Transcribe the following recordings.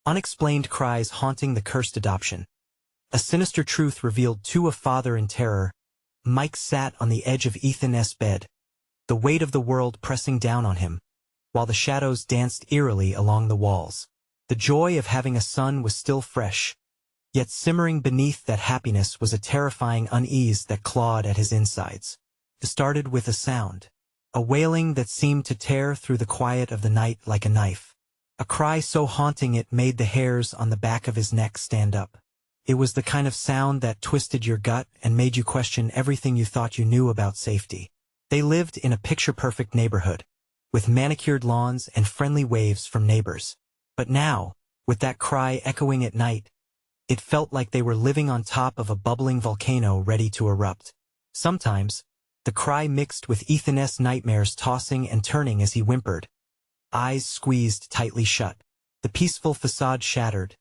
Unexplained cries haunting the cursed adoption. A sinister truth revealed to a father in terror. Mike sat on the edge of Ethan's bed, the weight of the world pressing down on him, while the shadows danced eerily along the walls. The joy of having a son was still fresh, yet simmering beneath that happiness was a terrifying unease that clawed at his insides. It started with a sound, a wailing that seemed to tear through the quiet of the night like a knife. A cry so haunting it made the hairs on the back of his neck stand up. It was the kind of sound that twisted your gut and made you question everything you thought you knew about safety. They lived in a picture-perfect neighborhood, with manicured lawns and friendly waves from neighbors. But now, with that cry echoing at night, it felt like they were living on top of a bubbling volcano ready to erupt. Sometimes, the cry mixed with Ethan's nightmares tossing and turning as he whimpered, eyes squeezed tightly shut. The peaceful facade shattered,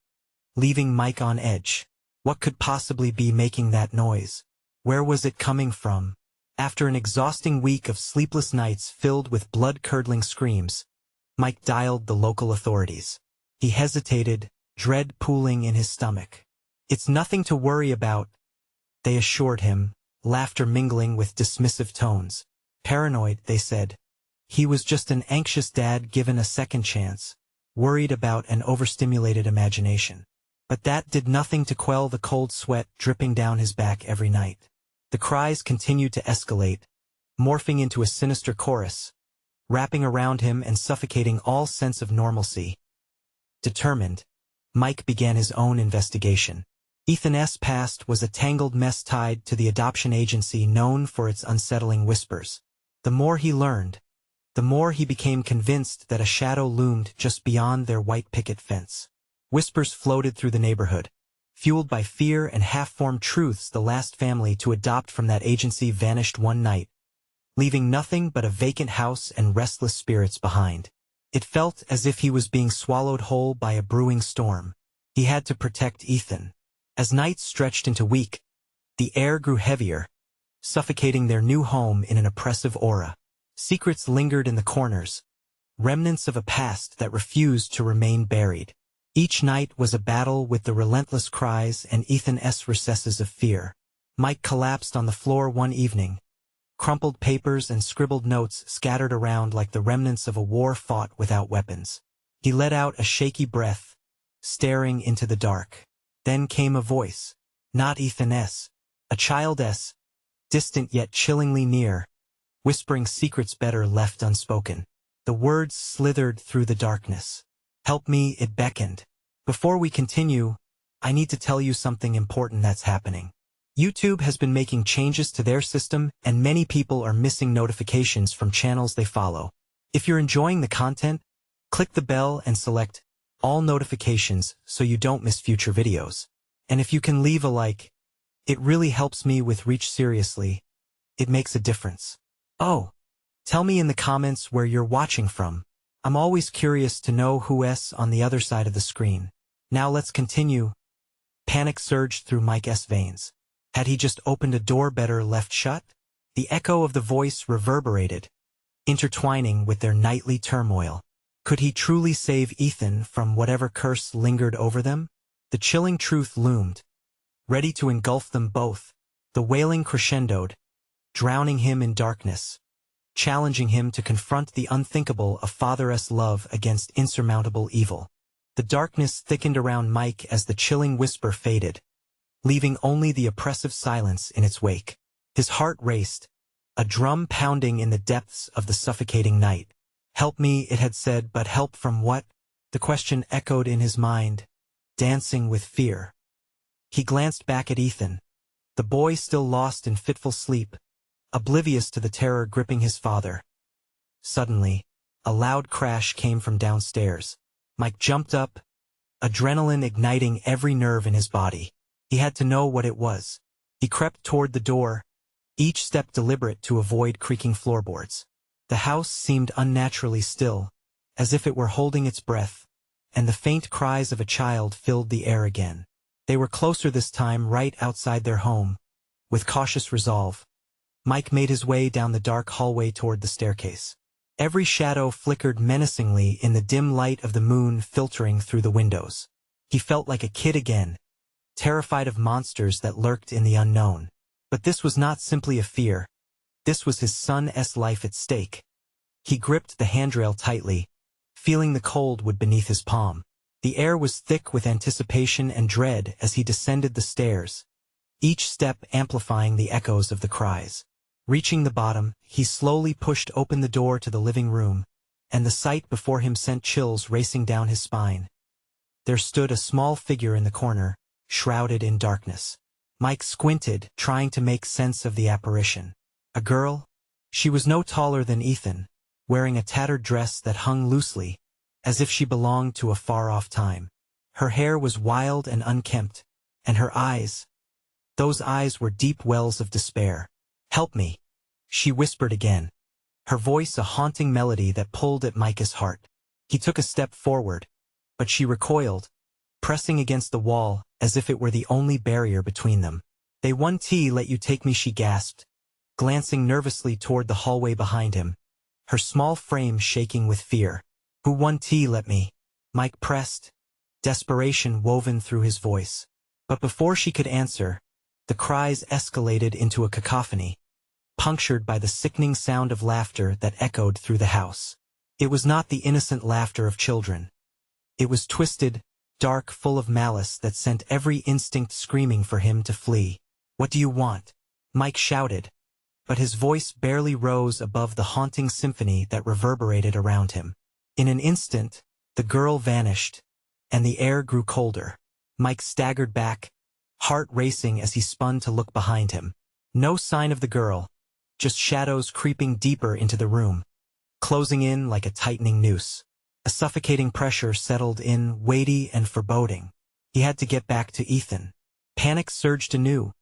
leaving Mike on edge. What could possibly be making that noise? Where was it coming from? After an exhausting week of sleepless nights filled with blood-curdling screams, Mike dialed the local authorities. He hesitated, dread pooling in his stomach. "It's nothing to worry about," they assured him, laughter mingling with dismissive tones. "Paranoid," they said. He was just an anxious dad given a second chance, worried about an overstimulated imagination. But that did nothing to quell the cold sweat dripping down his back every night. The cries continued to escalate, morphing into a sinister chorus, wrapping around him and suffocating all sense of normalcy. Determined, Mike began his own investigation. Ethan's past was a tangled mess tied to the adoption agency known for its unsettling whispers. The more he learned, the more he became convinced that a shadow loomed just beyond their white picket fence. Whispers floated through the neighborhood, fueled by fear and half-formed truths. The last family to adopt from that agency vanished one night, leaving nothing but a vacant house and restless spirits behind. It felt as if he was being swallowed whole by a brewing storm. He had to protect Ethan. As nights stretched into week, the air grew heavier, suffocating their new home in an oppressive aura. Secrets lingered in the corners, remnants of a past that refused to remain buried. Each night was a battle with the relentless cries and Ethan's recesses of fear. Mike collapsed on the floor one evening, crumpled papers and scribbled notes scattered around like the remnants of a war fought without weapons. He let out a shaky breath, staring into the dark. Then came a voice, not Ethan's, a child's, distant yet chillingly near, whispering secrets better left unspoken. The words slithered through the darkness. "Help me," it beckoned. "Before we continue, I need to tell you something important that's happening. YouTube has been making changes to their system, and many people are missing notifications from channels they follow. If you're enjoying the content, click the bell and select all notifications so you don't miss future videos. And if you can leave a like, it really helps me with reach. Seriously, it makes a difference. Oh, tell me in the comments where you're watching from. I'm always curious to know who's on the other side of the screen. Now let's continue." Panic surged through Mike's veins. Had he just opened a door better left shut? The echo of the voice reverberated, intertwining with their nightly turmoil. Could he truly save Ethan from whatever curse lingered over them? The chilling truth loomed, ready to engulf them both. The wailing crescendoed, drowning him in darkness, challenging him to confront the unthinkable of father's love against insurmountable evil. The darkness thickened around Mike as the chilling whisper faded, leaving only the oppressive silence in its wake. His heart raced, a drum pounding in the depths of the suffocating night. "Help me," it had said, but help from what? The question echoed in his mind, dancing with fear. He glanced back at Ethan, the boy still lost in fitful sleep, oblivious to the terror gripping his father. Suddenly, a loud crash came from downstairs. Mike jumped up, adrenaline igniting every nerve in his body. He had to know what it was. He crept toward the door, each step deliberate to avoid creaking floorboards. The house seemed unnaturally still, as if it were holding its breath, and the faint cries of a child filled the air again. They were closer this time, right outside their home. With cautious resolve, Mike made his way down the dark hallway toward the staircase. Every shadow flickered menacingly in the dim light of the moon filtering through the windows. He felt like a kid again, terrified of monsters that lurked in the unknown. But this was not simply a fear. This was his son's life at stake. He gripped the handrail tightly, feeling the cold wood beneath his palm. The air was thick with anticipation and dread as he descended the stairs, each step amplifying the echoes of the cries. Reaching the bottom, he slowly pushed open the door to the living room, and the sight before him sent chills racing down his spine. There stood a small figure in the corner, shrouded in darkness. Mike squinted, trying to make sense of the apparition. A girl? She was no taller than Ethan, wearing a tattered dress that hung loosely, as if she belonged to a far-off time. Her hair was wild and unkempt, and her eyes, those eyes were deep wells of despair. "Help me," she whispered again, her voice a haunting melody that pulled at Micah's heart. He took a step forward, but she recoiled, pressing against the wall as if it were the only barrier between them. "They won't let you take me," she gasped, glancing nervously toward the hallway behind him, her small frame shaking with fear. "Who won't let me?" Mike pressed, desperation woven through his voice. But before she could answer, the cries escalated into a cacophony, punctured by the sickening sound of laughter that echoed through the house. It was not the innocent laughter of children. It was twisted, dark, full of malice that sent every instinct screaming for him to flee. "What do you want?" Mike shouted, but his voice barely rose above the haunting symphony that reverberated around him. In an instant, the girl vanished, and the air grew colder. Mike staggered back, heart racing as he spun to look behind him. No sign of the girl, just shadows creeping deeper into the room, closing in like a tightening noose. A suffocating pressure settled in, weighty and foreboding. He had to get back to Ethan. Panic surged anew,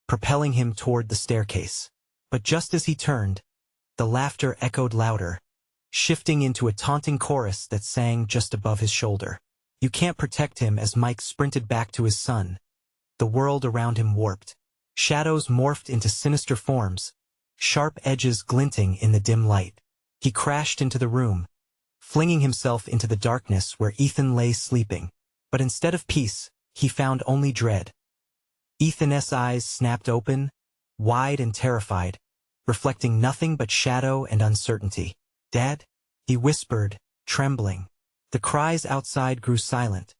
propelling him toward the staircase. But just as he turned, the laughter echoed louder, shifting into a taunting chorus that sang just above his shoulder. "You can't protect him." As Mike sprinted back to his son, the world around him warped. Shadows morphed into sinister forms, sharp edges glinting in the dim light. He crashed into the room, flinging himself into the darkness where Ethan lay sleeping. But instead of peace, he found only dread. Ethan's eyes snapped open, wide and terrified, reflecting nothing but shadow and uncertainty. "Dad?" he whispered, trembling. The cries outside grew silent,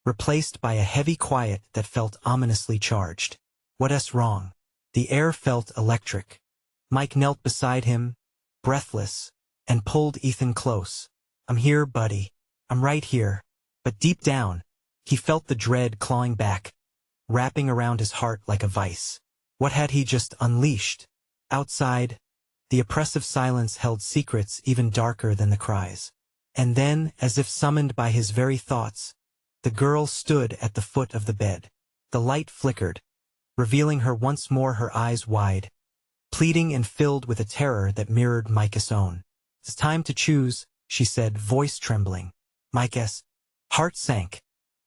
replaced by a heavy quiet that felt ominously charged. "What's wrong?" The air felt electric. Mike knelt beside him, breathless, and pulled Ethan close. "I'm here, buddy. I'm right here." But deep down, he felt the dread clawing back, wrapping around his heart like a vice. What had he just unleashed? Outside, the oppressive silence held secrets even darker than the cries. And then, as if summoned by his very thoughts, the girl stood at the foot of the bed. The light flickered, revealing her once more, her eyes wide, pleading and filled with a terror that mirrored Micah's own. "It's time to choose," she said, voice trembling. Micah's heart sank,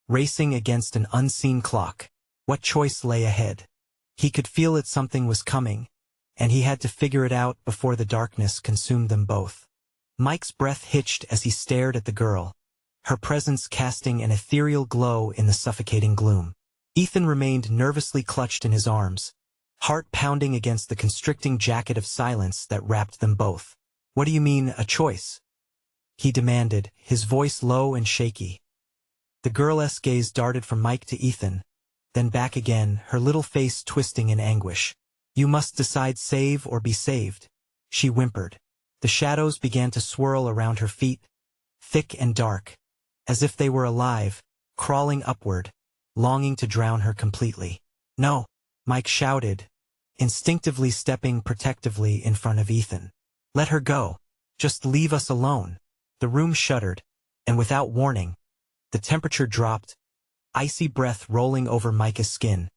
racing against an unseen clock. What choice lay ahead? He could feel that something was coming, and he had to figure it out before the darkness consumed them both. Mike's breath hitched as he stared at the girl, her presence casting an ethereal glow in the suffocating gloom. Ethan remained nervously clutched in his arms, heart pounding against the constricting jacket of silence that wrapped them both. "What do you mean, a choice?" he demanded, his voice low and shaky. The girl's gaze darted from Mike to Ethan, then back again, her little face twisting in anguish. "You must decide, save or be saved," she whimpered. The shadows began to swirl around her feet, thick and dark, as if they were alive, crawling upward, longing to drown her completely. "No!" Mike shouted, instinctively stepping protectively in front of Ethan. "Let her go. Just leave us alone." The room shuddered, and without warning, the temperature dropped, icy breath rolling over Micah's skin,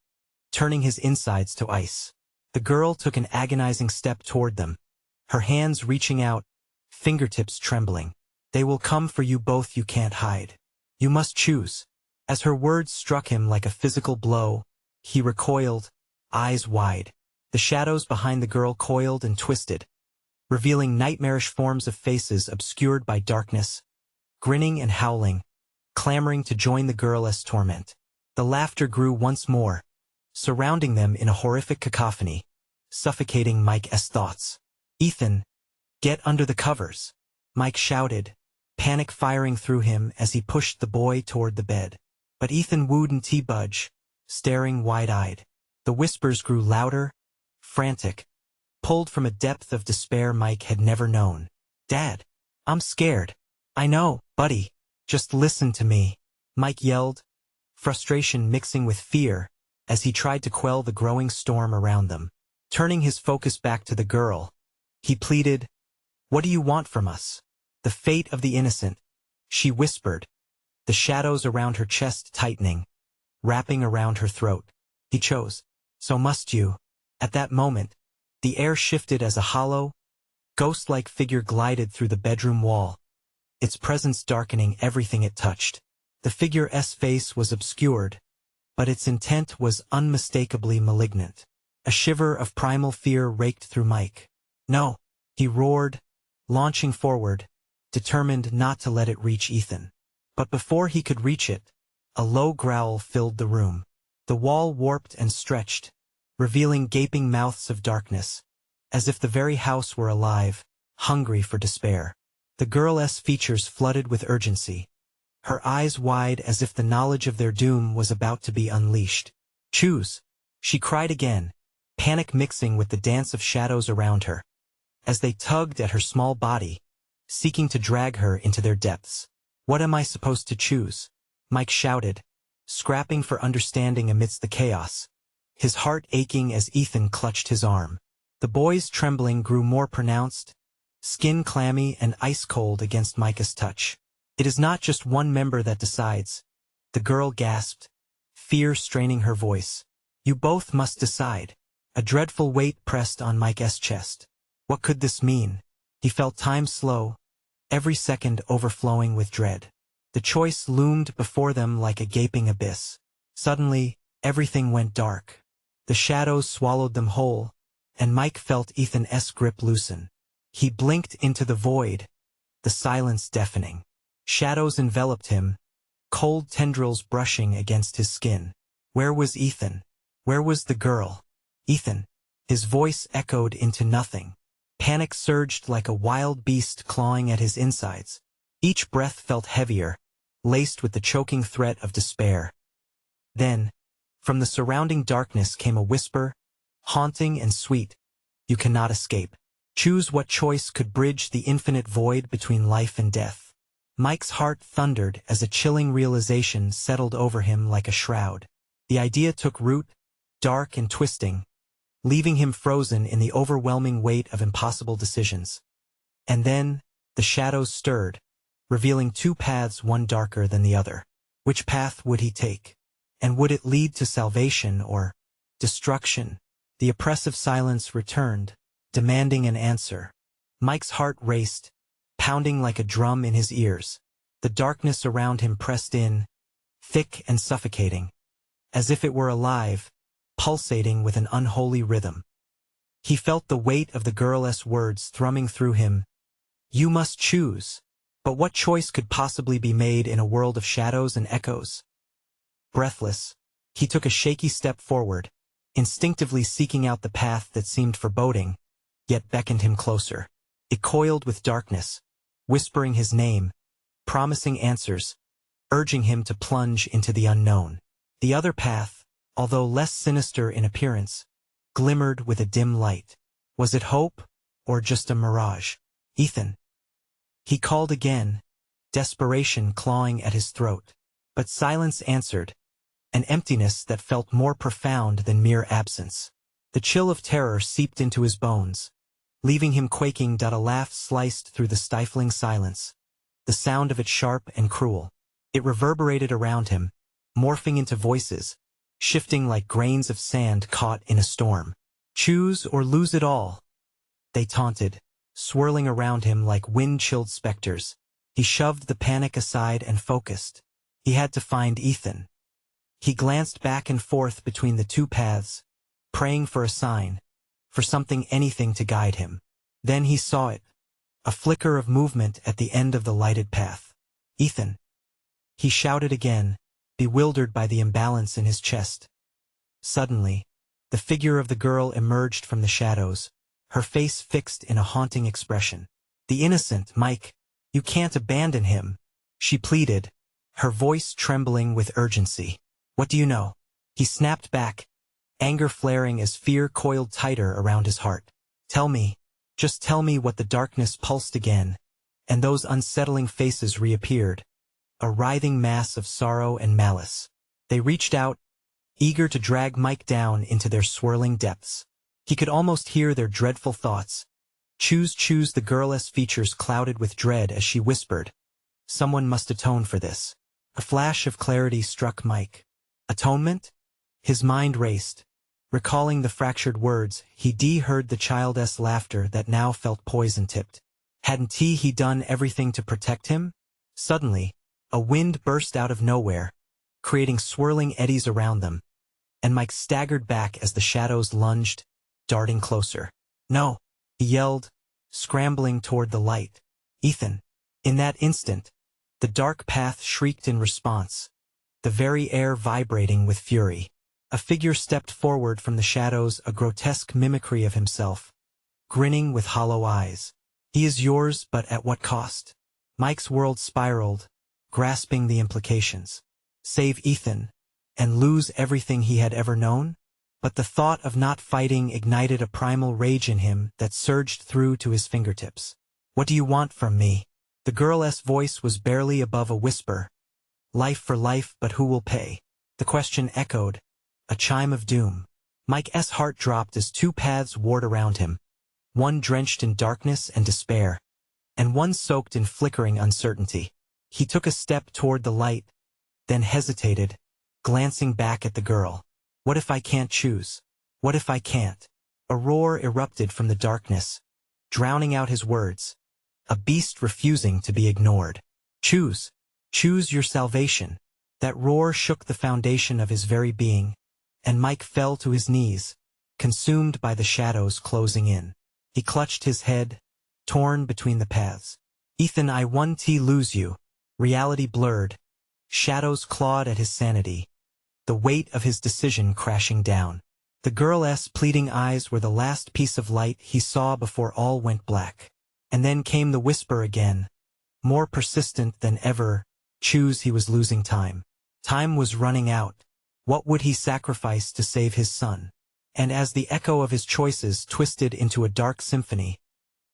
turning his insides to ice. The girl took an agonizing step toward them, her hands reaching out, fingertips trembling. "They will come for you both. You can't hide. You must choose." As her words struck him like a physical blow, he recoiled, eyes wide. The shadows behind the girl coiled and twisted, revealing nightmarish forms of faces obscured by darkness, grinning and howling, clamoring to join the girl's torment. The laughter grew once more, surrounding them in a horrific cacophony, suffocating Mike's thoughts. "Ethan, get under the covers," Mike shouted, panic firing through him as he pushed the boy toward the bed. But Ethan wouldn't budge, staring wide-eyed. The whispers grew louder, frantic, pulled from a depth of despair Mike had never known. "Dad, I'm scared." "I know, buddy. Just listen to me," Mike yelled, frustration mixing with fear as he tried to quell the growing storm around them. Turning his focus back to the girl, he pleaded, "What do you want from us?" "The fate of the innocent," she whispered, the shadows around her chest tightening, wrapping around her throat. He chose, "So must you." At that moment, the air shifted as a hollow, ghost-like figure glided through the bedroom wall, its presence darkening everything it touched. The figure's face was obscured, but its intent was unmistakably malignant. A shiver of primal fear raked through Mike. "No!" he roared, launching forward, determined not to let it reach Ethan. But before he could reach it, a low growl filled the room. The wall warped and stretched, revealing gaping mouths of darkness, as if the very house were alive, hungry for despair. The girl's features flooded with urgency, her eyes wide as if the knowledge of their doom was about to be unleashed. "Choose!" she cried again, panic mixing with the dance of shadows around her, as they tugged at her small body, seeking to drag her into their depths. "What am I supposed to choose?" Mike shouted, scrapping for understanding amidst the chaos, his heart aching as Ethan clutched his arm. The boy's trembling grew more pronounced, skin clammy and ice-cold against Micah's touch. "It is not just one member that decides," the girl gasped, fear straining her voice. "You both must decide." A dreadful weight pressed on Mike's chest. What could this mean? He felt time slow, every second overflowing with dread. The choice loomed before them like a gaping abyss. Suddenly, everything went dark. The shadows swallowed them whole, and Mike felt Ethan's grip loosen. He blinked into the void, the silence deafening. Shadows enveloped him, cold tendrils brushing against his skin. Where was Ethan? Where was the girl? "Ethan!" His voice echoed into nothing. Panic surged like a wild beast clawing at his insides. Each breath felt heavier, laced with the choking threat of despair. Then, from the surrounding darkness came a whisper, haunting and sweet. "You cannot escape. Choose what choice could bridge the infinite void between life and death." Mike's heart thundered as a chilling realization settled over him like a shroud. The idea took root, dark and twisting, leaving him frozen in the overwhelming weight of impossible decisions. And then, the shadows stirred, revealing two paths, one darker than the other. Which path would he take? And would it lead to salvation or destruction? The oppressive silence returned, demanding an answer. Mike's heart raced, pounding like a drum in his ears. The darkness around him pressed in, thick and suffocating, as if it were alive, pulsating with an unholy rhythm. He felt the weight of the girl's words thrumming through him. "You must choose." But what choice could possibly be made in a world of shadows and echoes? Breathless, he took a shaky step forward, instinctively seeking out the path that seemed foreboding, yet beckoned him closer. It coiled with darkness, whispering his name, promising answers, urging him to plunge into the unknown. The other path, although less sinister in appearance, glimmered with a dim light. Was it hope, or just a mirage? "Ethan!" he called again, desperation clawing at his throat. But silence answered, an emptiness that felt more profound than mere absence. The chill of terror seeped into his bones, leaving him quaking. A laugh sliced through the stifling silence, the sound of it sharp and cruel. It reverberated around him, morphing into voices, shifting like grains of sand caught in a storm. "Choose or lose it all," they taunted, swirling around him like wind-chilled specters. He shoved the panic aside and focused. He had to find Ethan. He glanced back and forth between the two paths, praying for a sign, for something, anything to guide him. Then he saw it. A flicker of movement at the end of the lighted path. "Ethan!" He shouted again, bewildered by the imbalance in his chest. Suddenly, the figure of the girl emerged from the shadows, her face fixed in a haunting expression. "The innocent, Mike. You can't abandon him," she pleaded, her voice trembling with urgency. "What do you know?" He snapped back, anger flaring as fear coiled tighter around his heart. "Tell me, just tell me what." The darkness pulsed again, and those unsettling faces reappeared, a writhing mass of sorrow and malice. They reached out, eager to drag Mike down into their swirling depths. He could almost hear their dreadful thoughts. Choose. The girl's features clouded with dread as she whispered, "Someone must atone for this." A flash of clarity struck Mike. Atonement? His mind raced. Recalling the fractured words, he heard the child's laughter that now felt poison-tipped. Hadn't he done everything to protect him? Suddenly, a wind burst out of nowhere, creating swirling eddies around them, and Mike staggered back as the shadows lunged, darting closer. "No!" he yelled, scrambling toward the light. "Ethan!" In that instant, the dark path shrieked in response, the very air vibrating with fury. A figure stepped forward from the shadows, a grotesque mimicry of himself, grinning with hollow eyes. "He is yours, but at what cost?" Mike's world spiraled, grasping the implications. Save Ethan, and lose everything he had ever known? But the thought of not fighting ignited a primal rage in him that surged through to his fingertips. "What do you want from me?" The girl's voice was barely above a whisper. "Life for life, but who will pay?" The question echoed, a chime of doom. Mike's heart dropped as two paths warred around him, one drenched in darkness and despair, and one soaked in flickering uncertainty. He took a step toward the light, then hesitated, glancing back at the girl. "What if I can't choose? What if I can't?" A roar erupted from the darkness, drowning out his words, a beast refusing to be ignored. "Choose. Choose your salvation." That roar shook the foundation of his very being, and Mike fell to his knees, consumed by the shadows closing in. He clutched his head, torn between the paths. "Ethan, I won't lose you." Reality blurred. Shadows clawed at his sanity, the weight of his decision crashing down. The girl's pleading eyes were the last piece of light he saw before all went black. And then came the whisper again, more persistent than ever. Choose. He was losing time. Time was running out. What would he sacrifice to save his son? And as the echo of his choices twisted into a dark symphony,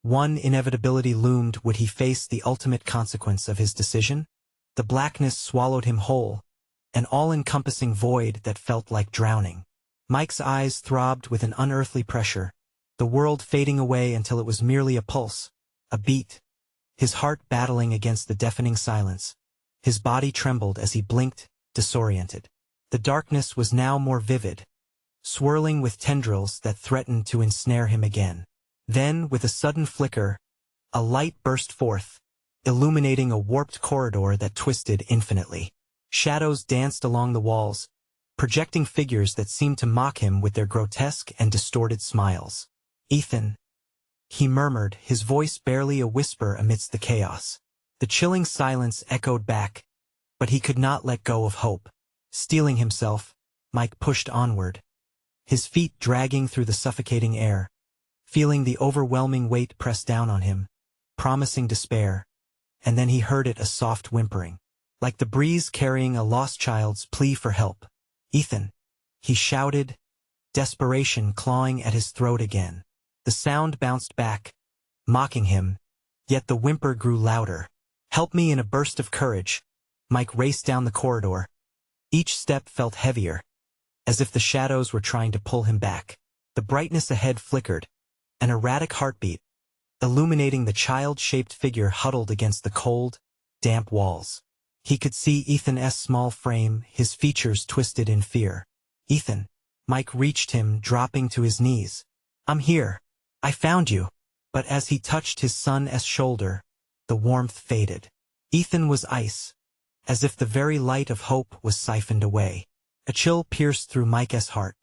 one inevitability loomed. Would he face the ultimate consequence of his decision? The blackness swallowed him whole, an all-encompassing void that felt like drowning. Mike's eyes throbbed with an unearthly pressure, the world fading away until it was merely a pulse, a beat, his heart battling against the deafening silence. His body trembled as he blinked, disoriented. The darkness was now more vivid, swirling with tendrils that threatened to ensnare him again. Then, with a sudden flicker, a light burst forth, illuminating a warped corridor that twisted infinitely. Shadows danced along the walls, projecting figures that seemed to mock him with their grotesque and distorted smiles. "Ethan," he murmured, his voice barely a whisper amidst the chaos. The chilling silence echoed back, but he could not let go of hope. Steeling himself, Mike pushed onward, his feet dragging through the suffocating air, feeling the overwhelming weight press down on him, promising despair. And then he heard it, a soft whimpering, like the breeze carrying a lost child's plea for help. "Ethan," he shouted, desperation clawing at his throat again. The sound bounced back, mocking him, yet the whimper grew louder. "Help me." In a burst of courage, Mike raced down the corridor. Each step felt heavier, as if the shadows were trying to pull him back. The brightness ahead flickered, an erratic heartbeat, illuminating the child-shaped figure huddled against the cold, damp walls. He could see Ethan's small frame, his features twisted in fear. "Ethan." Mike reached him, dropping to his knees. "I'm here. I found you." But as he touched his son's shoulder, the warmth faded. Ethan was ice, as if the very light of hope was siphoned away. A chill pierced through Mike's heart.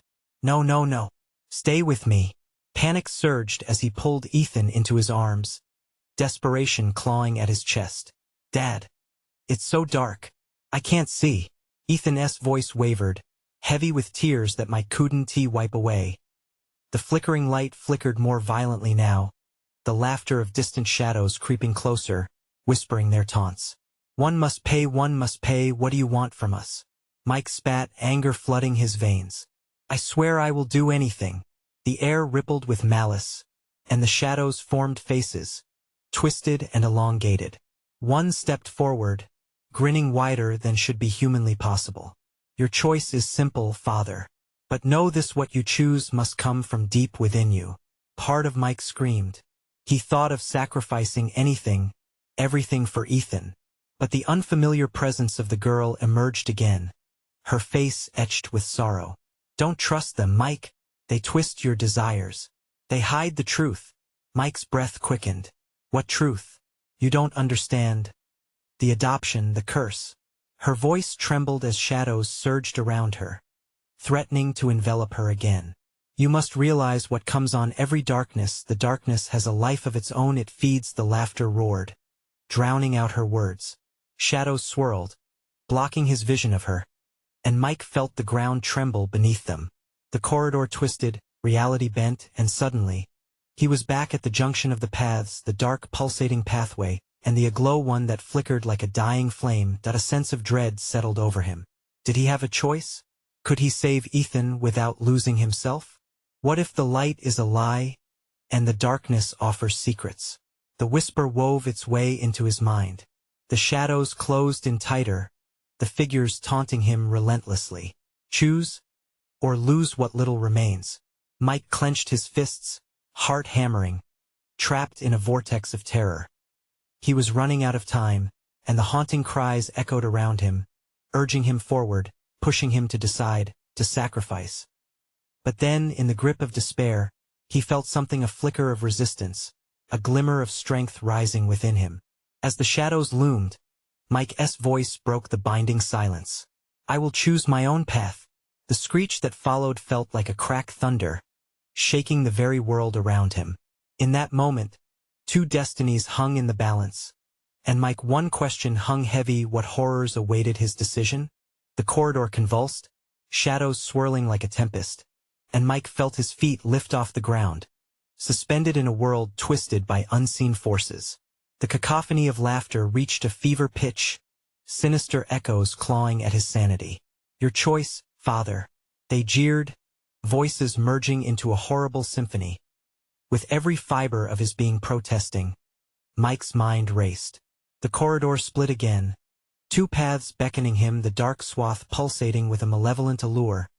"No. Stay with me." Panic surged as he pulled Ethan into his arms, desperation clawing at his chest. "Dad, it's so dark. I can't see." Ethan's voice wavered, heavy with tears that Mike couldn't wipe away. The flickering light flickered more violently now, the laughter of distant shadows creeping closer, whispering their taunts. One must pay, what do you want from us?" Mike spat, anger flooding his veins. "I swear I will do anything." The air rippled with malice, and the shadows formed faces, twisted and elongated. One stepped forward, grinning wider than should be humanly possible. "Your choice is simple, Father. But know this, what you choose must come from deep within you." Part of Mike screamed. He thought of sacrificing anything, everything for Ethan. But the unfamiliar presence of the girl emerged again, her face etched with sorrow. "Don't trust them, Mike. They twist your desires. They hide the truth." Mike's breath quickened. "What truth? You don't understand. The adoption, the curse." Her voice trembled as shadows surged around her, threatening to envelop her again. "You must realize what comes on every darkness. The darkness has a life of its own. It feeds." The laughter roared, drowning out her words. Shadows swirled, blocking his vision of her, and Mike felt the ground tremble beneath them. The corridor twisted, reality bent, and suddenly, he was back at the junction of the paths, the dark pulsating pathway, and the aglow one that flickered like a dying flame. A sense of dread settled over him. Did he have a choice? Could he save Ethan without losing himself? What if the light is a lie, and the darkness offers secrets? The whisper wove its way into his mind. The shadows closed in tighter, the figures taunting him relentlessly. Choose, or lose what little remains. Mike clenched his fists, heart hammering, trapped in a vortex of terror. He was running out of time, and the haunting cries echoed around him, urging him forward, pushing him to decide, to sacrifice. But then, in the grip of despair, he felt something, a flicker of resistance, a glimmer of strength rising within him. As the shadows loomed, Mike's voice broke the binding silence. "I will choose my own path." The screech that followed felt like a cracked thunder, shaking the very world around him. In that moment, two destinies hung in the balance, and Mike, one question hung heavy: what horrors awaited his decision? The corridor convulsed, shadows swirling like a tempest, and Mike felt his feet lift off the ground, suspended in a world twisted by unseen forces. The cacophony of laughter reached a fever pitch, sinister echoes clawing at his sanity. "Your choice, Father." They jeered, voices merging into a horrible symphony. With every fiber of his being protesting, Mike's mind raced. The corridor split again, two paths beckoning him, the dark swath pulsating with a malevolent allure,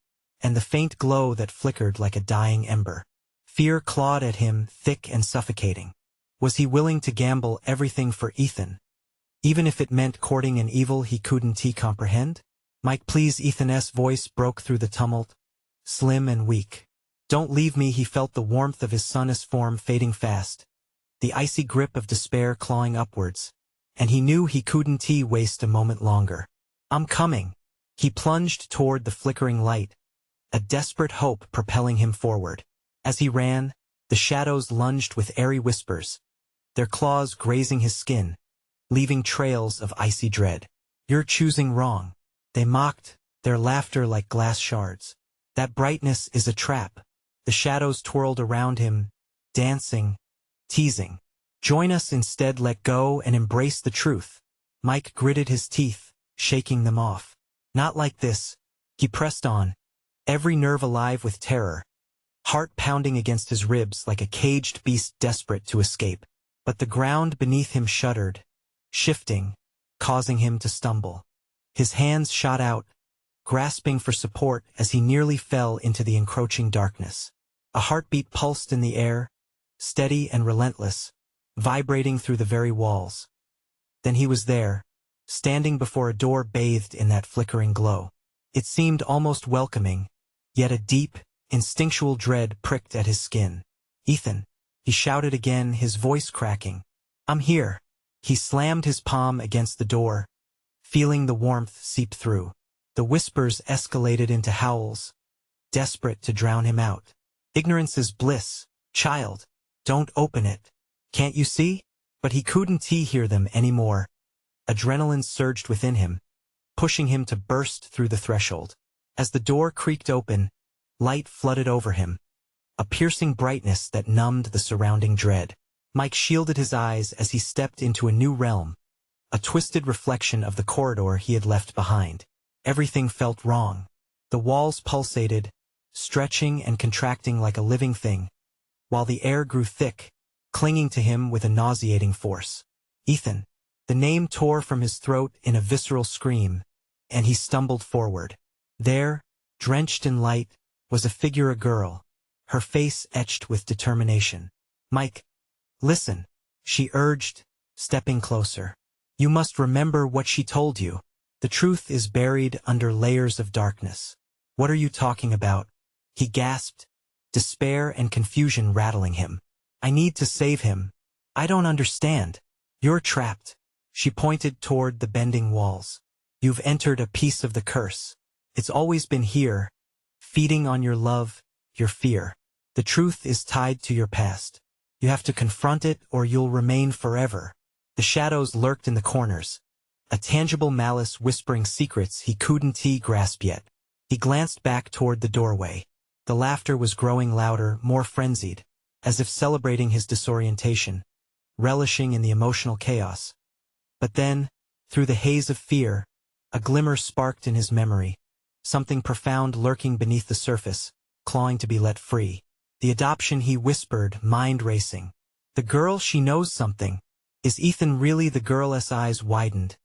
and the faint glow that flickered like a dying ember. Fear clawed at him, thick and suffocating. Was he willing to gamble everything for Ethan, even if it meant courting an evil he couldn't comprehend? "Mike, please." Ethan's voice broke through the tumult, slim and weak. "Don't leave me." He felt the warmth of his son's form fading fast, the icy grip of despair clawing upwards, and he knew he couldn't waste a moment longer. "I'm coming." He plunged toward the flickering light, a desperate hope propelling him forward. As he ran, the shadows lunged with airy whispers, their claws grazing his skin, leaving trails of icy dread. "You're choosing wrong." They mocked, their laughter like glass shards. "That brightness is a trap." The shadows twirled around him, dancing, teasing. "Join us instead. Let go and embrace the truth." Mike gritted his teeth, shaking them off. "Not like this." He pressed on, every nerve alive with terror, heart pounding against his ribs like a caged beast desperate to escape. But the ground beneath him shuddered, shifting, causing him to stumble. His hands shot out, grasping for support as he nearly fell into the encroaching darkness. A heartbeat pulsed in the air, steady and relentless, vibrating through the very walls. Then he was there, standing before a door bathed in that flickering glow. It seemed almost welcoming, yet a deep, instinctual dread pricked at his skin. "Ethan," he shouted again, his voice cracking. "I'm here." He slammed his palm against the door, feeling the warmth seep through. The whispers escalated into howls, desperate to drown him out. "Ignorance is bliss. "Child, don't open it. Can't you see?" But he couldn't hear them anymore. Adrenaline surged within him, pushing him to burst through the threshold. As the door creaked open, light flooded over him, a piercing brightness that numbed the surrounding dread. Mike shielded his eyes as he stepped into a new realm, a twisted reflection of the corridor he had left behind. Everything felt wrong. The walls pulsated, stretching and contracting like a living thing, while the air grew thick, clinging to him with a nauseating force. "Ethan." The name tore from his throat in a visceral scream, and he stumbled forward. There, drenched in light, was a figure, a girl, her face etched with determination. "Mike, listen," she urged, stepping closer. "You must remember what she told you. The truth is buried under layers of darkness." "What are you talking about?" he gasped, despair and confusion rattling him. "I need to save him. I don't understand." "You're trapped." She pointed toward the bending walls. "You've entered a piece of the curse. It's always been here, feeding on your love, your fear. The truth is tied to your past. You have to confront it or you'll remain forever." The shadows lurked in the corners, a tangible malice whispering secrets he couldn't grasp yet. He glanced back toward the doorway. The laughter was growing louder, more frenzied, as if celebrating his disorientation, relishing in the emotional chaos. But then, through the haze of fear, a glimmer sparked in his memory, something profound lurking beneath the surface, clawing to be let free. "The adoption," he whispered, mind racing. "The girl, she knows something. Is Ethan really the girl's?" Eyes widened,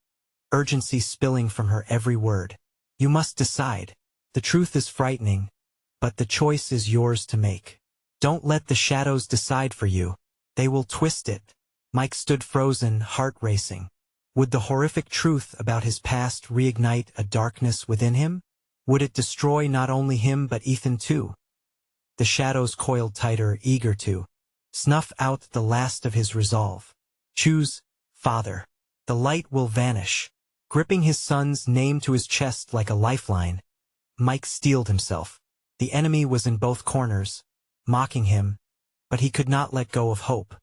urgency spilling from her every word. "You must decide. The truth is frightening, but the choice is yours to make. Don't let the shadows decide for you. They will twist it." Mike stood frozen, heart racing. Would the horrific truth about his past reignite a darkness within him? Would it destroy not only him but Ethan too? The shadows coiled tighter, eager to snuff out the last of his resolve. "Choose, Father. The light will vanish." Gripping his son's name to his chest like a lifeline, Mike steeled himself. The enemy was in both corners, mocking him, but he could not let go of hope.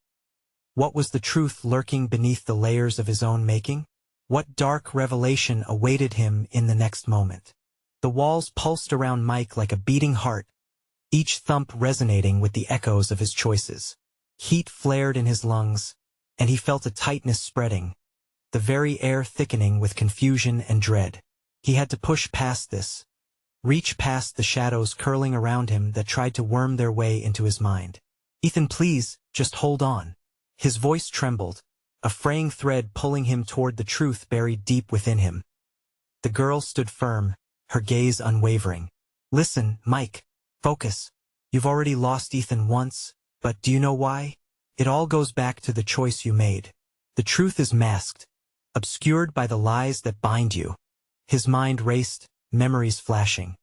What was the truth lurking beneath the layers of his own making? What dark revelation awaited him in the next moment? The walls pulsed around Mike like a beating heart, each thump resonating with the echoes of his choices. Heat flared in his lungs, and he felt a tightness spreading, the very air thickening with confusion and dread. He had to push past this, reach past the shadows curling around him that tried to worm their way into his mind. "Ethan, please, just hold on." His voice trembled, a fraying thread pulling him toward the truth buried deep within him. The girl stood firm, her gaze unwavering. "Listen, Mike. Focus. You've already lost Ethan once, but do you know why? It all goes back to the choice you made. The truth is masked, obscured by the lies that bind you." His mind raced, memories flashing.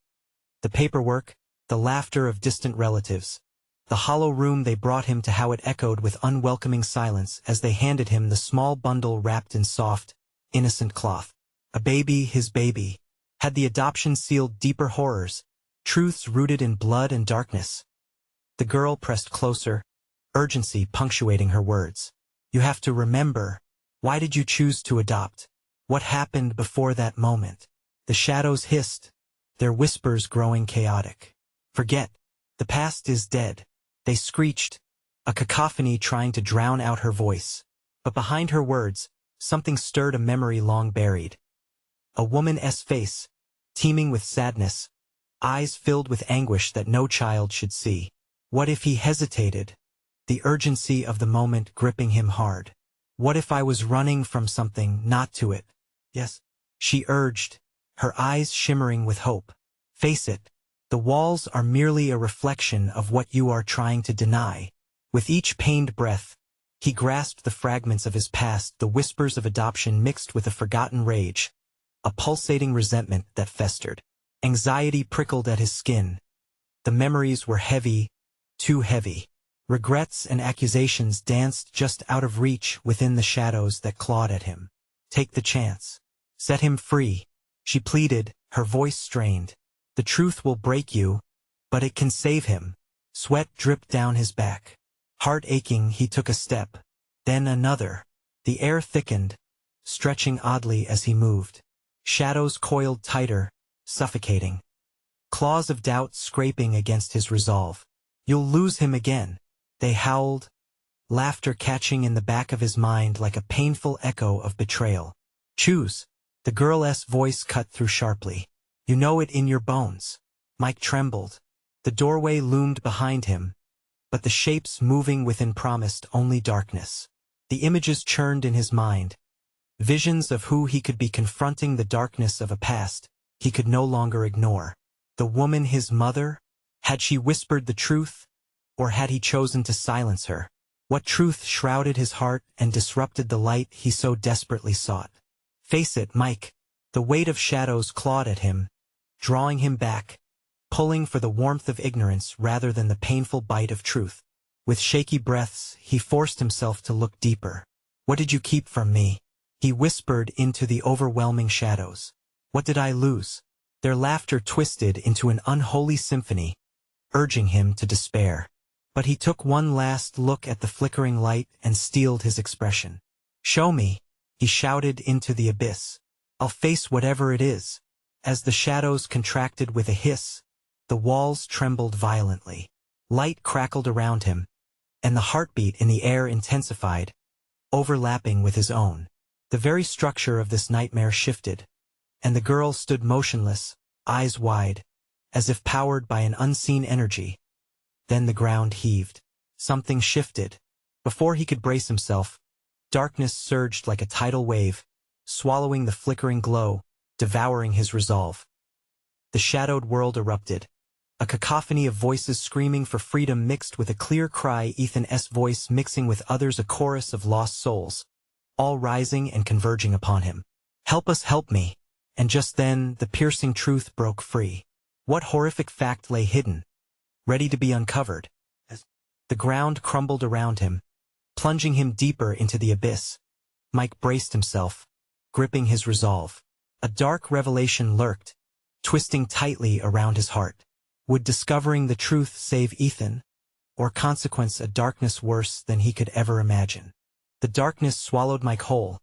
The paperwork, the laughter of distant relatives, the hollow room they brought him to, how it echoed with unwelcoming silence as they handed him the small bundle wrapped in soft, innocent cloth. A baby, his baby. Had the adoption sealed deeper horrors, truths rooted in blood and darkness? The girl pressed closer, urgency punctuating her words. "You have to remember. Why did you choose to adopt? What happened before that moment?" The shadows hissed, their whispers growing chaotic. "Forget. The past is dead." They screeched, a cacophony trying to drown out her voice. But behind her words, something stirred, a memory long buried. A woman's face, teeming with sadness, eyes filled with anguish that no child should see. What if he hesitated, the urgency of the moment gripping him hard? "What if I was running from something, not to it?" "Yes," she urged, her eyes shimmering with hope. "Face it. The walls are merely a reflection of what you are trying to deny." With each pained breath, he grasped the fragments of his past, the whispers of adoption mixed with a forgotten rage, a pulsating resentment that festered. Anxiety prickled at his skin. The memories were heavy, too heavy. Regrets and accusations danced just out of reach within the shadows that clawed at him. "Take the chance. Set him free," she pleaded, her voice strained. "The truth will break you, but it can save him." Sweat dripped down his back. Heart aching, he took a step. Then another. The air thickened, stretching oddly as he moved. Shadows coiled tighter, suffocating. Claws of doubt scraping against his resolve. You'll lose him again. They howled, laughter catching in the back of his mind like a painful echo of betrayal. Choose. The girl's voice cut through sharply. You know it in your bones. Mike trembled. The doorway loomed behind him, but the shapes moving within promised only darkness. The images churned in his mind. Visions of who he could be, confronting the darkness of a past he could no longer ignore. The woman, his mother? Had she whispered the truth, or had he chosen to silence her? What truth shrouded his heart and disrupted the light he so desperately sought? Face it, Mike. The weight of shadows clawed at him, drawing him back, pulling for the warmth of ignorance rather than the painful bite of truth. With shaky breaths, he forced himself to look deeper. What did you keep from me? He whispered into the overwhelming shadows. What did I lose? Their laughter twisted into an unholy symphony, urging him to despair. But he took one last look at the flickering light and steeled his expression. Show me, he shouted into the abyss. I'll face whatever it is. As the shadows contracted with a hiss, the walls trembled violently. Light crackled around him, and the heartbeat in the air intensified, overlapping with his own. The very structure of this nightmare shifted, and the girl stood motionless, eyes wide, as if powered by an unseen energy. Then the ground heaved. Something shifted. Before he could brace himself, darkness surged like a tidal wave, swallowing the flickering glow, devouring his resolve. The shadowed world erupted. A cacophony of voices screaming for freedom mixed with a clear cry, Ethan's voice mixing with others, a chorus of lost souls, all rising and converging upon him. Help us, help me. And just then, the piercing truth broke free. What horrific fact lay hidden, ready to be uncovered? As the ground crumbled around him, plunging him deeper into the abyss, Mike braced himself, gripping his resolve. A dark revelation lurked, twisting tightly around his heart. Would discovering the truth save Ethan, or consequence a darkness worse than he could ever imagine? The darkness swallowed Mike whole,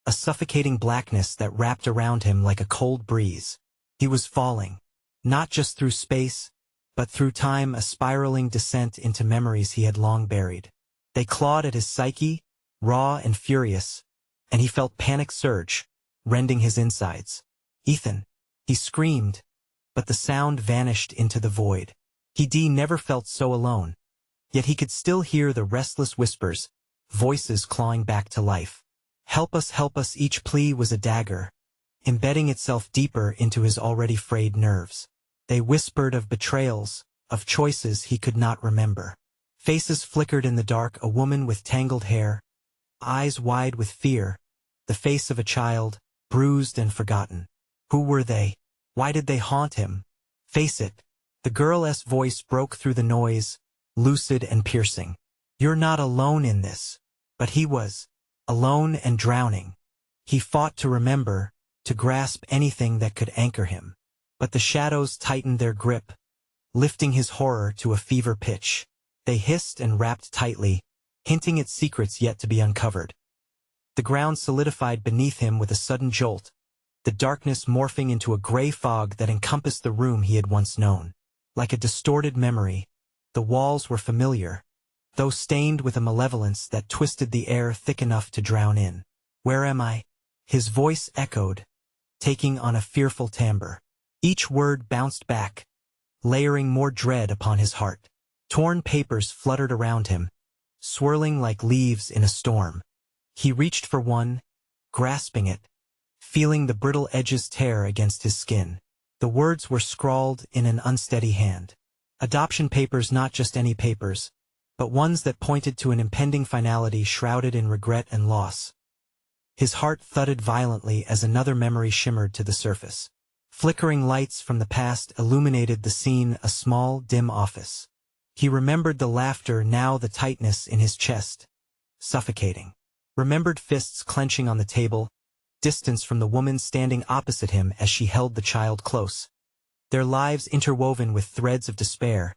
a suffocating blackness that wrapped around him like a cold breeze. He was falling, not just through space, but through time, a spiraling descent into memories he had long buried. They clawed at his psyche, raw and furious, and he felt panic surge, rending his insides. Ethan, he screamed, but the sound vanished into the void. He never felt so alone, yet he could still hear the restless whispers, voices clawing back to life. Help us, each plea was a dagger, embedding itself deeper into his already frayed nerves. They whispered of betrayals, of choices he could not remember. Faces flickered in the dark, a woman with tangled hair, eyes wide with fear, the face of a child, bruised and forgotten. Who were they? Why did they haunt him? Face it. The girl's voice broke through the noise, lucid and piercing. You're not alone in this. But he was. Alone and drowning. He fought to remember, to grasp anything that could anchor him. But the shadows tightened their grip, lifting his horror to a fever pitch. They hissed and wrapped tightly, hinting at secrets yet to be uncovered. The ground solidified beneath him with a sudden jolt, the darkness morphing into a gray fog that encompassed the room he had once known. Like a distorted memory, the walls were familiar, though stained with a malevolence that twisted the air thick enough to drown in. Where am I? His voice echoed, taking on a fearful timbre. Each word bounced back, layering more dread upon his heart. Torn papers fluttered around him, swirling like leaves in a storm. He reached for one, grasping it, feeling the brittle edges tear against his skin. The words were scrawled in an unsteady hand. Adoption papers, not just any papers, but ones that pointed to an impending finality shrouded in regret and loss. His heart thudded violently as another memory shimmered to the surface. Flickering lights from the past illuminated the scene, a small, dim office. He remembered the laughter, now the tightness in his chest, suffocating. Remembered fists clenching on the table, distance from the woman standing opposite him as she held the child close. Their lives interwoven with threads of despair.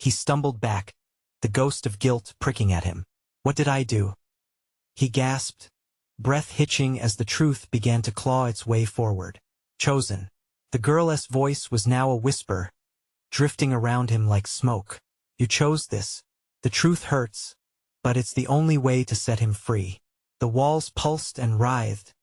He stumbled back, the ghost of guilt pricking at him. What did I do? He gasped, breath hitching as the truth began to claw its way forward. Chosen. The girl's voice was now a whisper, drifting around him like smoke. You chose this. The truth hurts, but it's the only way to set him free. The walls pulsed and writhed,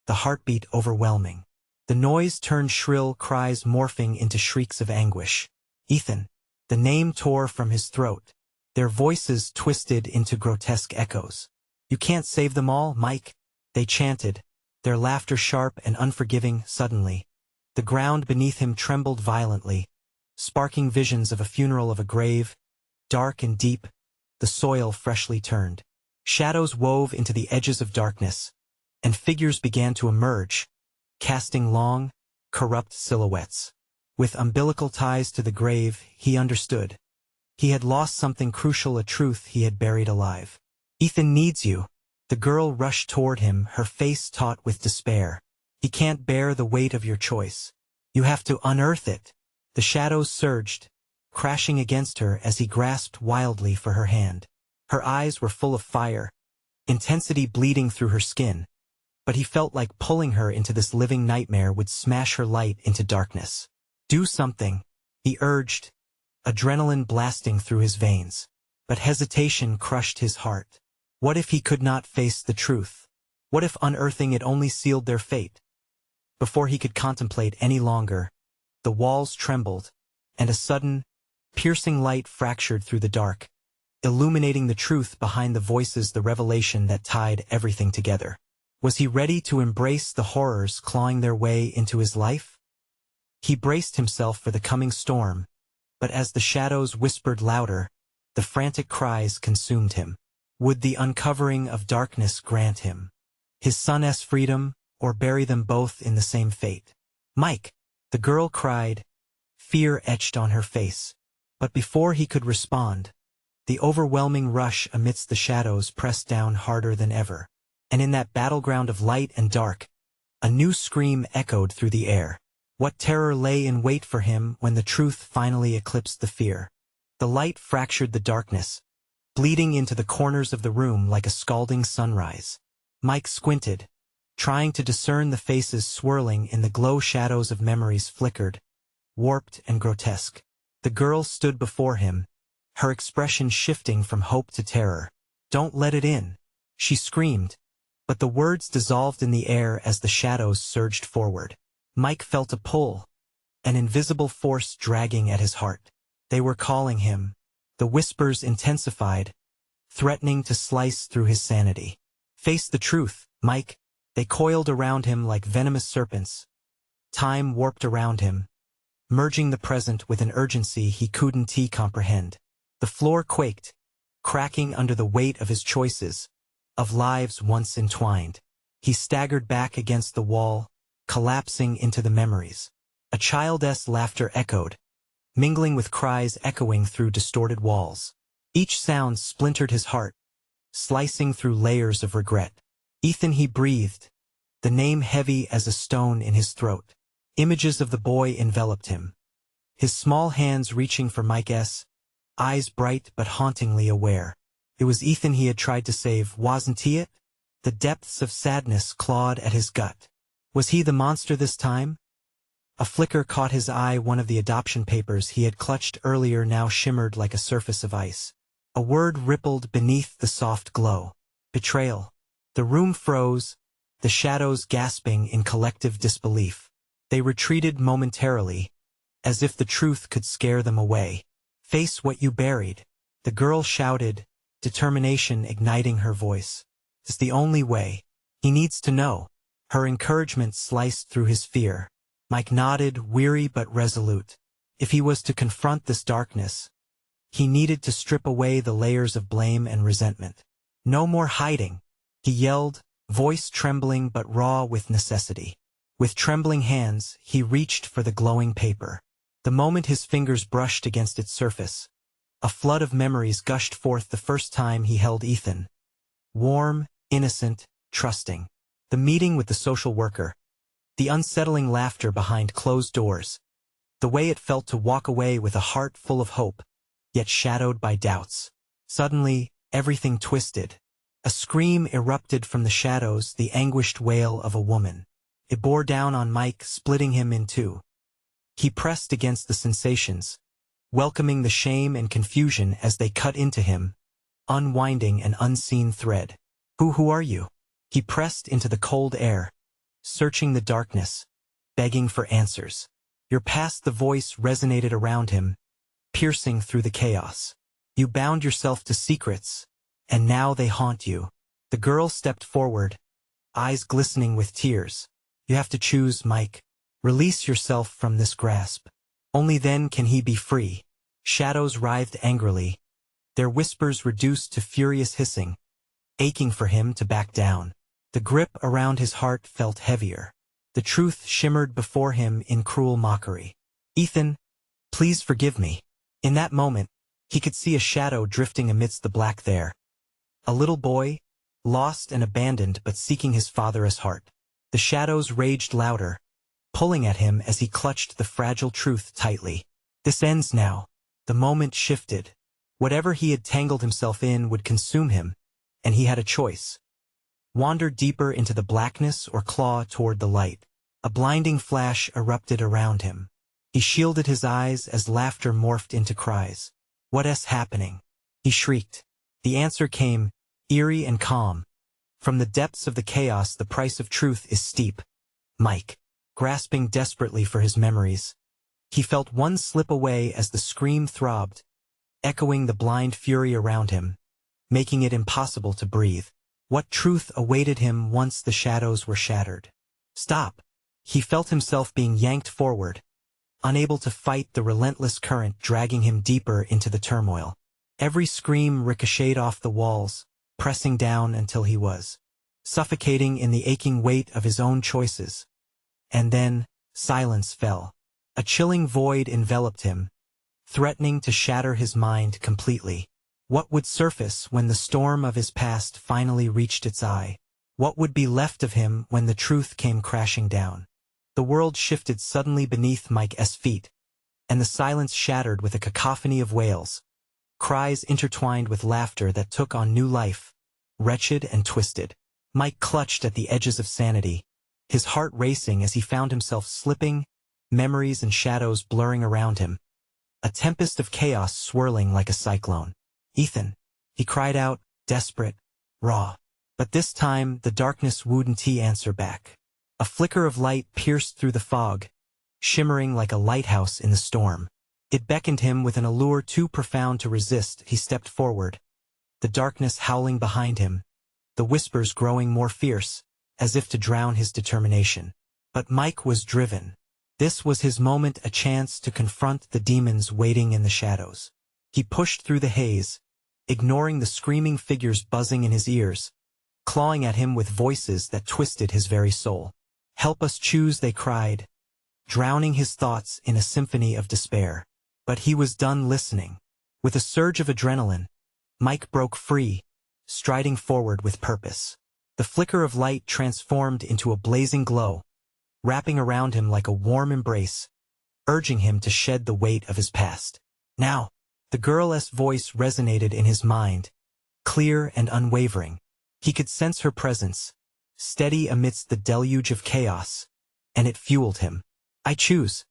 the heartbeat overwhelming. The noise turned shrill cries morphing into shrieks of anguish. Ethan. The name tore from his throat, their voices twisted into grotesque echoes. You can't save them all, Mike, they chanted, their laughter sharp and unforgiving. Suddenly, the ground beneath him trembled violently, sparking visions of a funeral of a grave, dark and deep, the soil freshly turned. Shadows wove into the edges of darkness, and figures began to emerge, casting long, corrupt silhouettes. With umbilical ties to the grave, he understood. He had lost something crucial, a truth he had buried alive. Ethan needs you. The girl rushed toward him, her face taut with despair. He can't bear the weight of your choice. You have to unearth it. The shadows surged, crashing against her as he grasped wildly for her hand. Her eyes were full of fire, intensity bleeding through her skin, but he felt like pulling her into this living nightmare would smash her light into darkness. Do something, he urged, adrenaline blasting through his veins. But hesitation crushed his heart. What if he could not face the truth? What if unearthing it only sealed their fate? Before he could contemplate any longer, the walls trembled, and a sudden, piercing light fractured through the dark, illuminating the truth behind the voices, the revelation that tied everything together. Was he ready to embrace the horrors clawing their way into his life? He braced himself for the coming storm, but as the shadows whispered louder, the frantic cries consumed him. Would the uncovering of darkness grant him his son's freedom, or bury them both in the same fate? Mike, the girl cried, fear etched on her face. But before he could respond, the overwhelming rush amidst the shadows pressed down harder than ever. And in that battleground of light and dark, a new scream echoed through the air. What terror lay in wait for him when the truth finally eclipsed the fear? The light fractured the darkness, bleeding into the corners of the room like a scalding sunrise. Mike squinted, trying to discern the faces swirling in the glow. Shadows of memories flickered, warped and grotesque. The girl stood before him, her expression shifting from hope to terror. Don't let it in, she screamed, but the words dissolved in the air as the shadows surged forward. Mike felt a pull, an invisible force dragging at his heart. They were calling him. The whispers intensified, threatening to slice through his sanity. Face the truth, Mike. They coiled around him like venomous serpents. Time warped around him, merging the present with an urgency he couldn't comprehend. The floor quaked, cracking under the weight of his choices, of lives once entwined. He staggered back against the wall, collapsing into the memories. A child's laughter echoed, mingling with cries echoing through distorted walls. Each sound splintered his heart, slicing through layers of regret. Ethan, he breathed, the name heavy as a stone in his throat. Images of the boy enveloped him, his small hands reaching for Mike's, eyes bright but hauntingly aware. It was Ethan he had tried to save, wasn't he it? The depths of sadness clawed at his gut. Was he the monster this time? A flicker caught his eye. One of the adoption papers he had clutched earlier now shimmered like a surface of ice. A word rippled beneath the soft glow. Betrayal. The room froze, the shadows gasping in collective disbelief. They retreated momentarily, as if the truth could scare them away. Face what you buried, the girl shouted, determination igniting her voice. It's the only way. He needs to know. Her encouragement sliced through his fear. Mike nodded, weary but resolute. If he was to confront this darkness, he needed to strip away the layers of blame and resentment. No more hiding, he yelled, voice trembling but raw with necessity. With trembling hands, he reached for the glowing paper. The moment his fingers brushed against its surface, a flood of memories gushed forth. The first time he held Ethan. Warm, innocent, trusting. The meeting with the social worker. The unsettling laughter behind closed doors. The way it felt to walk away with a heart full of hope, yet shadowed by doubts. Suddenly, everything twisted. A scream erupted from the shadows, the anguished wail of a woman. It bore down on Mike, splitting him in two. He pressed against the sensations, welcoming the shame and confusion as they cut into him, unwinding an unseen thread. Who are you? He pressed into the cold air, searching the darkness, begging for answers. Your past, the voice resonated around him, piercing through the chaos. You bound yourself to secrets, and now they haunt you. The girl stepped forward, eyes glistening with tears. You have to choose, Mike. Release yourself from this grasp. Only then can he be free. Shadows writhed angrily, their whispers reduced to furious hissing, aching for him to back down. The grip around his heart felt heavier. The truth shimmered before him in cruel mockery. Ethan, please forgive me. In that moment, he could see a shadow drifting amidst the black there. A little boy, lost and abandoned but seeking his father's heart. The shadows raged louder, pulling at him as he clutched the fragile truth tightly. This ends now. The moment shifted. Whatever he had tangled himself in would consume him, and he had a choice. Wander deeper into the blackness or claw toward the light. A blinding flash erupted around him. He shielded his eyes as laughter morphed into cries. What is happening? He shrieked. The answer came, eerie and calm. From the depths of the chaos, the price of truth is steep. Mike, grasping desperately for his memories. He felt one slip away as the scream throbbed, echoing the blind fury around him, making it impossible to breathe. What truth awaited him once the shadows were shattered? Stop! He felt himself being yanked forward, unable to fight the relentless current dragging him deeper into the turmoil. Every scream ricocheted off the walls, pressing down until he was suffocating in the aching weight of his own choices. And then, silence fell. A chilling void enveloped him, threatening to shatter his mind completely. What would surface when the storm of his past finally reached its eye? What would be left of him when the truth came crashing down? The world shifted suddenly beneath Mike's feet, and the silence shattered with a cacophony of wails, cries intertwined with laughter that took on new life, wretched and twisted. Mike clutched at the edges of sanity, his heart racing as he found himself slipping, memories and shadows blurring around him, a tempest of chaos swirling like a cyclone. Ethan, he cried out, desperate, raw. But this time, the darkness wouldn't answer back. A flicker of light pierced through the fog, shimmering like a lighthouse in the storm. It beckoned him with an allure too profound to resist. He stepped forward, the darkness howling behind him, the whispers growing more fierce, as if to drown his determination. But Mike was driven. This was his moment, a chance to confront the demons waiting in the shadows. He pushed through the haze, ignoring the screaming figures buzzing in his ears, clawing at him with voices that twisted his very soul. Help us choose, they cried, drowning his thoughts in a symphony of despair. But he was done listening. With a surge of adrenaline, Mike broke free, striding forward with purpose. The flicker of light transformed into a blazing glow, wrapping around him like a warm embrace, urging him to shed the weight of his past. Now, the girl's voice resonated in his mind, clear and unwavering. He could sense her presence, steady amidst the deluge of chaos, and it fueled him. I choose,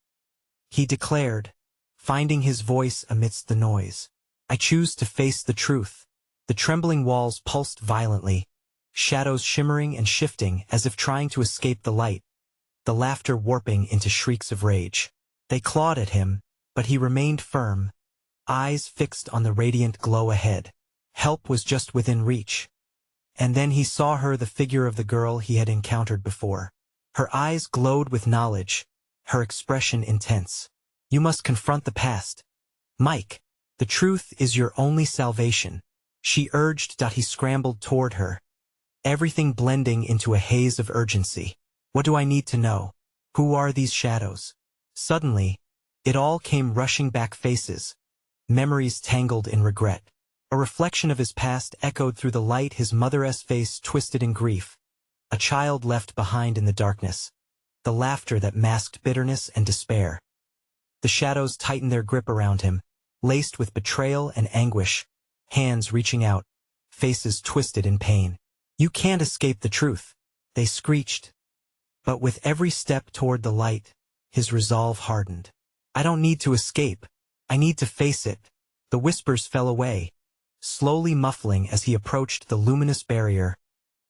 he declared, finding his voice amidst the noise. I choose to face the truth. The trembling walls pulsed violently, shadows shimmering and shifting as if trying to escape the light, the laughter warping into shrieks of rage. They clawed at him, but he remained firm, eyes fixed on the radiant glow ahead. Help was just within reach. And then he saw her, the figure of the girl he had encountered before. Her eyes glowed with knowledge, her expression intense. You must confront the past. Mike, the truth is your only salvation, she urged. He scrambled toward her, everything blending into a haze of urgency. What do I need to know? Who are these shadows? Suddenly, it all came rushing back, faces, memories tangled in regret. A reflection of his past echoed through the light, his mother's face twisted in grief, a child left behind in the darkness, the laughter that masked bitterness and despair. The shadows tightened their grip around him, laced with betrayal and anguish, hands reaching out, faces twisted in pain. "You can't escape the truth," they screeched. But with every step toward the light, his resolve hardened. "I don't need to escape. I need to face it." The whispers fell away, slowly muffling as he approached the luminous barrier,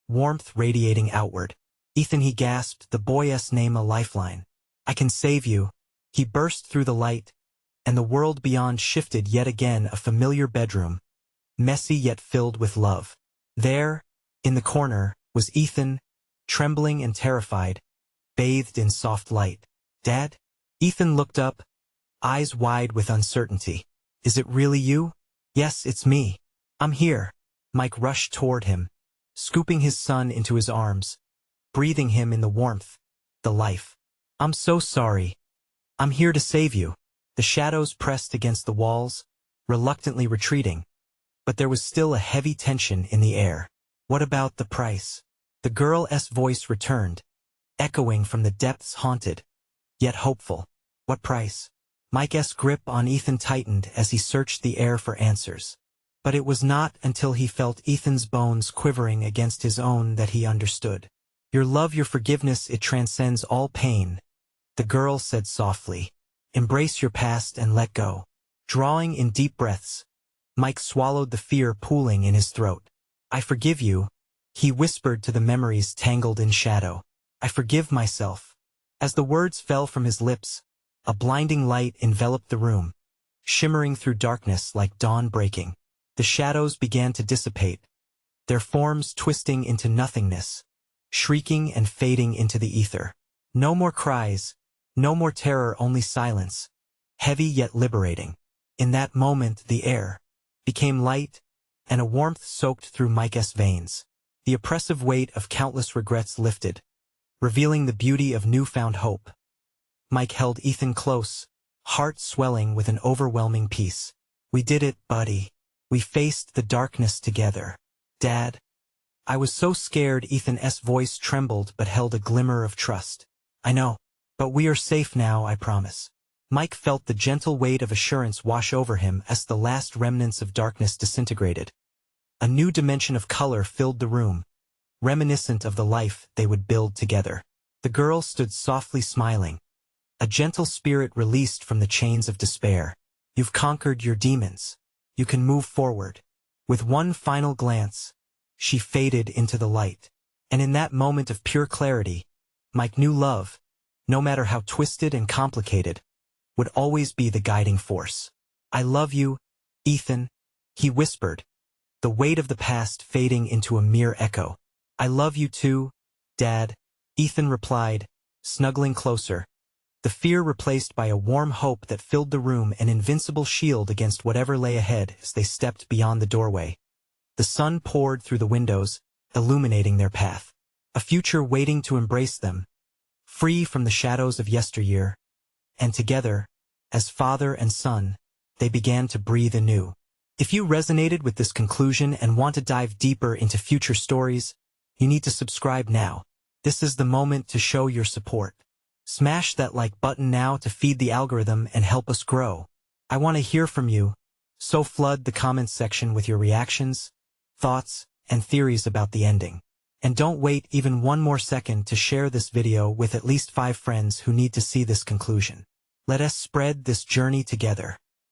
warmth radiating outward. "Ethan," he gasped, the boy's name a lifeline. "I can save you." He burst through the light, and the world beyond shifted yet again, a familiar bedroom, messy yet filled with love. There, in the corner, was Ethan, trembling and terrified, bathed in soft light. "Dad?" Ethan looked up, eyes wide with uncertainty. "Is it really you?" "Yes, it's me. I'm here." Mike rushed toward him, scooping his son into his arms, breathing him in the warmth, the life. "I'm so sorry. I'm here to save you." The shadows pressed against the walls, reluctantly retreating, but there was still a heavy tension in the air. "What about the price?" The girl's voice returned, echoing from the depths, haunted, yet hopeful. "What price?" Mike's grip on Ethan tightened as he searched the air for answers. But it was not until he felt Ethan's bones quivering against his own that he understood. "Your love, your forgiveness, it transcends all pain," the girl said softly. "Embrace your past and let go." Drawing in deep breaths, Mike swallowed the fear pooling in his throat. "I forgive you," he whispered to the memories tangled in shadow. "I forgive myself." As the words fell from his lips, a blinding light enveloped the room, shimmering through darkness like dawn breaking. The shadows began to dissipate, their forms twisting into nothingness, shrieking and fading into the ether. No more cries, no more terror, only silence, heavy yet liberating. In that moment the air became light, and a warmth soaked through Mike's veins. The oppressive weight of countless regrets lifted, revealing the beauty of newfound hope. Mike held Ethan close, heart swelling with an overwhelming peace. "We did it, buddy. We faced the darkness together." "Dad?" "I was so scared." Ethan's voice trembled but held a glimmer of trust. "I know. But we are safe now, I promise." Mike felt the gentle weight of assurance wash over him as the last remnants of darkness disintegrated. A new dimension of color filled the room, reminiscent of the life they would build together. The girl stood softly smiling, a gentle spirit released from the chains of despair. "You've conquered your demons. You can move forward." With one final glance, she faded into the light. And in that moment of pure clarity, Mike knew love, no matter how twisted and complicated, would always be the guiding force. "I love you, Ethan," he whispered, the weight of the past fading into a mere echo. "I love you too, Dad," Ethan replied, snuggling closer, the fear replaced by a warm hope that filled the room, an invincible shield against whatever lay ahead. As they stepped beyond the doorway, the sun poured through the windows, illuminating their path. A future waiting to embrace them, free from the shadows of yesteryear. And together, as father and son, they began to breathe anew. If you resonated with this conclusion and want to dive deeper into future stories, you need to subscribe now. This is the moment to show your support. Smash that like button now to feed the algorithm and help us grow. I want to hear from you, so flood the comments section with your reactions, thoughts, and theories about the ending. And don't wait even one more second to share this video with at least 5 friends who need to see this conclusion. Let us spread this journey together.